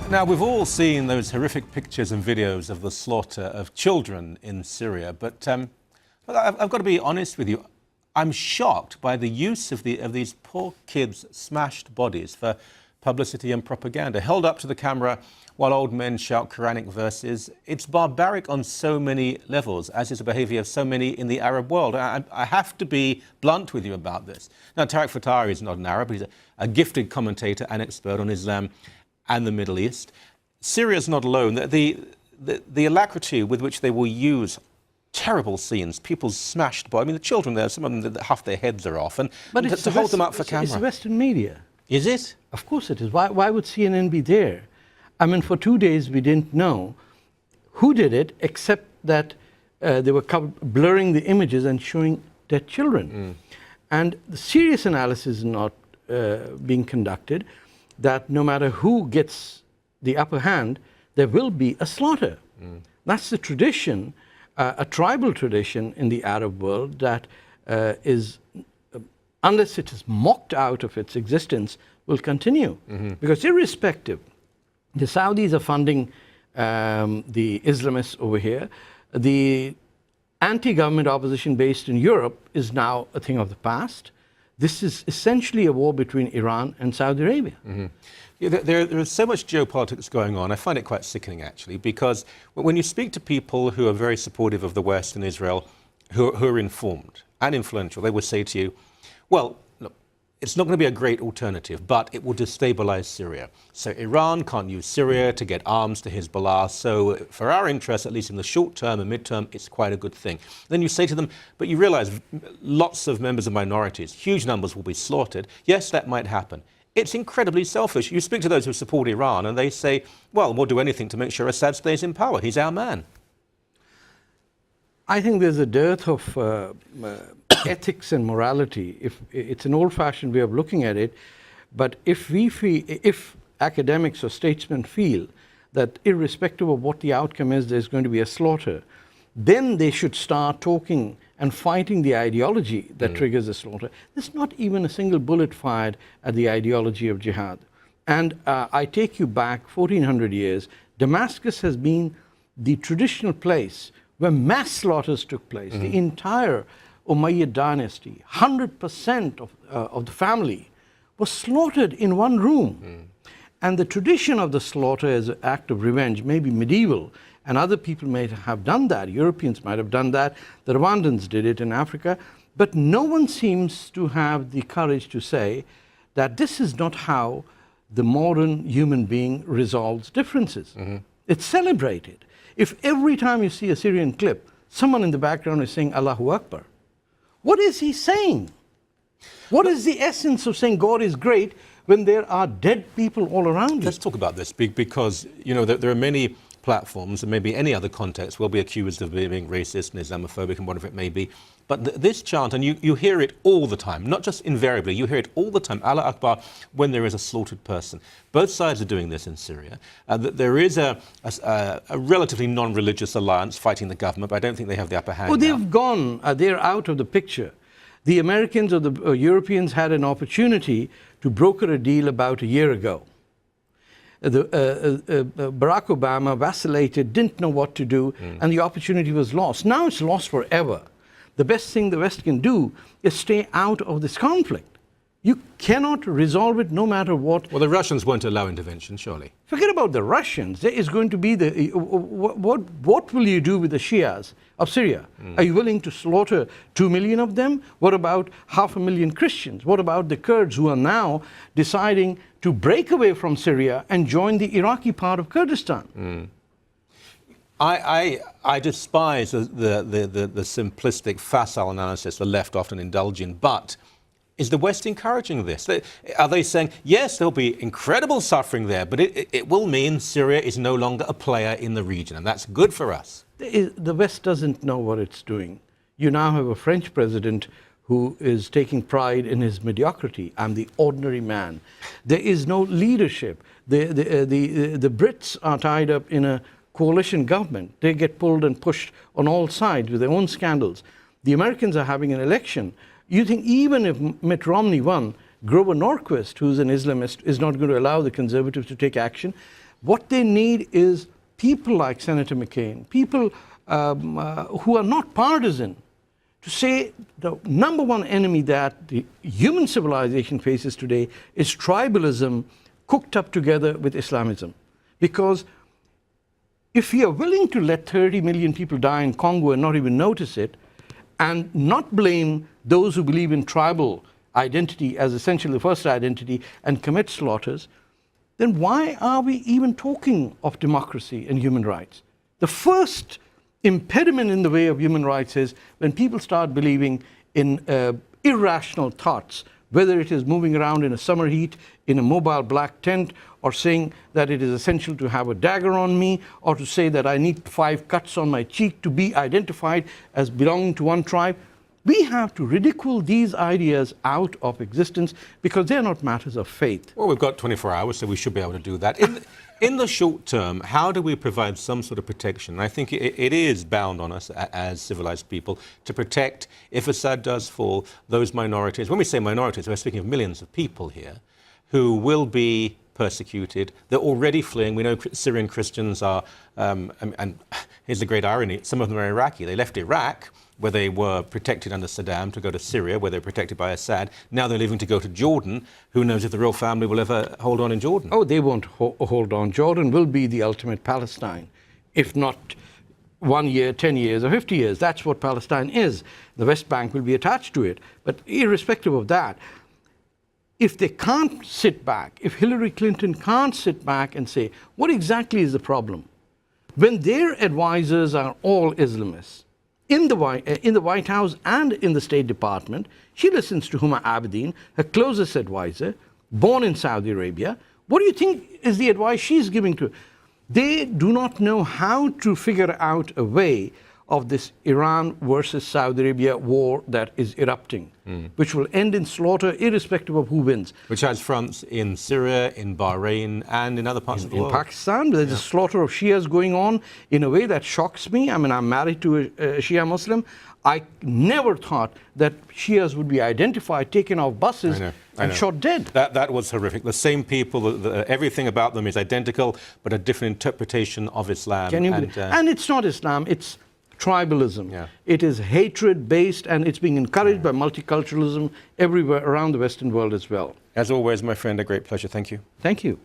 Now, we've all seen those horrific pictures and videos of the slaughter of children in Syria, but I've got to be honest with you. I'm shocked by the use of these poor kids' smashed bodies for publicity and propaganda, held up to the camera while old men shout Quranic verses. It's barbaric on so many levels, as is the behaviour of so many in the Arab world. I have to be blunt with you about this. Now, Tarek Fatah is not an Arab. He's a gifted commentator and expert on Islam and the Middle East. Syria's not alone. The alacrity with which they will use terrible scenes, people's smashed bodies. I mean, the children there, some of them, half their heads are off, and to hold them up for camera. It's Western media. Is it? Of course it is. Why would CNN be there? I mean, for 2 days we didn't know who did it, except that they were blurring the images and showing dead children. And the serious analysis is not being conducted, that no matter who gets the upper hand, there will be a slaughter. That's the tradition, a tribal tradition in the Arab world that is, unless it is mocked out of its existence, will continue. Because irrespective, the Saudis are funding the Islamists over here. The anti-government opposition based in Europe is now a thing of the past. This is essentially a war between Iran and Saudi Arabia. Yeah, there is so much geopolitics going on. I find it quite sickening, actually, because when you speak to people who are very supportive of the West and Israel, who are informed and influential, they will say to you, well, look, it's not going to be a great alternative, but it will destabilize Syria. So Iran can't use Syria to get arms to Hezbollah. So for our interests, at least in the short term and mid-term, it's quite a good thing. Then you say to them, but you realize lots of members of minorities, huge numbers will be slaughtered. Yes, that might happen. It's incredibly selfish. You speak to those who support Iran and they say, well, we'll do anything to make sure Assad stays in power. He's our man. I think there's a dearth of ethics and morality. It's an old-fashioned way of looking at it, but if academics or statesmen feel that irrespective of what the outcome is, there's going to be a slaughter, then they should start talking and fighting the ideology that triggers the slaughter. There's not even a single bullet fired at the ideology of jihad. And I take you back 1400 years. Damascus has been the traditional place where mass slaughters took place. The entire Umayyad dynasty, 100% of the family was slaughtered in one room. And the tradition of the slaughter as an act of revenge may be medieval, and other people may have done that. Europeans might have done that. The Rwandans did it in Africa. But no one seems to have the courage to say that this is not how the modern human being resolves differences. It's celebrated. If every time you see a Syrian clip, someone in the background is saying Allahu Akbar, what is he saying? What is the essence of saying God is great when there are dead people all around you? Let's talk about this, because you know there are many platforms, and maybe any other context, will be accused of being racist and Islamophobic and whatever it may be. But this chant, and you hear it all the time, not just invariably, you hear it all the time, Allah Akbar, when there is a slaughtered person. Both sides are doing this in Syria. There is a relatively non-religious alliance fighting the government, but I don't think they have the upper hand. Oh, they've gone, they're out of the picture. The Americans or the Europeans had an opportunity to broker a deal about a year ago. Barack Obama vacillated, didn't know what to do, and the opportunity was lost. Now it's lost forever. The best thing the West can do is stay out of this conflict. You cannot resolve it no matter what. Well, the Russians won't allow intervention, surely. Forget about the Russians. There is going to be what will you do with the Shias of Syria? Are you willing to slaughter 2 million of them? What about 500,000 Christians? What about the Kurds who are now deciding to break away from Syria and join the Iraqi part of Kurdistan? I despise the simplistic, facile analysis the left often indulge in, but is the West encouraging this? Are they saying, yes, there'll be incredible suffering there, but it will mean Syria is no longer a player in the region, and that's good for us? The West doesn't know what it's doing. You now have a French president who is taking pride in his mediocrity. I'm the ordinary man. There is no leadership. The Brits are tied up in a coalition government. They get pulled and pushed on all sides with their own scandals. The Americans are having an election. You think even if Mitt Romney won, Grover Norquist, who's an Islamist, is not going to allow the Conservatives to take action? What they need is people like Senator McCain, people who are not partisan, to say the number one enemy that the human civilization faces today is tribalism cooked up together with Islamism. Because if we are willing to let 30 million people die in Congo and not even notice it, and not blame those who believe in tribal identity as essentially the first identity and commit slaughters, then why are we even talking of democracy and human rights? The first impediment in the way of human rights is when people start believing in irrational thoughts, whether it is moving around in a summer heat in a mobile black tent, or saying that it is essential to have a dagger on me, or to say that I need 5 cuts on my cheek to be identified as belonging to one tribe. We have to ridicule these ideas out of existence because they're not matters of faith. Well, we've got 24 hours, so we should be able to do that. In the short term, how do we provide some sort of protection? I think it is bound on us as civilized people to protect, if Assad does fall, those minorities. When we say minorities, we're speaking of millions of people here who will be persecuted. They're already fleeing. We know Syrian Christians are, and here's the great irony, some of them are Iraqi. They left Iraq, where they were protected under Saddam, to go to Syria, where they're protected by Assad. Now they're leaving to go to Jordan. Who knows if the royal family will ever hold on in Jordan? Oh, they won't hold on. Jordan will be the ultimate Palestine, if not 1 year, 10 years, or 50 years. That's what Palestine is. The West Bank will be attached to it. But irrespective of that, if they can't sit back, if Hillary Clinton can't sit back and say, what exactly is the problem? When their advisors are all Islamists, in the White House and in the State Department, she listens to Huma Abedin, her closest advisor, born in Saudi Arabia. What do you think is the advice she's giving to? They do not know how to figure out a way of this Iran versus Saudi Arabia war that is erupting, which will end in slaughter irrespective of who wins. Which has fronts in Syria, in Bahrain, and in other parts of the world. In Pakistan, there's a slaughter of Shias going on in a way that shocks me. I mean, I'm married to a Shia Muslim. I never thought that Shias would be identified, taken off buses, and shot dead. That was horrific. The same people, everything about them is identical, but a different interpretation of Islam. Can you and it's not Islam, it's tribalism. Yeah. It is hatred-based, and it's being encouraged by multiculturalism everywhere around the Western world as well. As always, my friend, a great pleasure. Thank you. Thank you.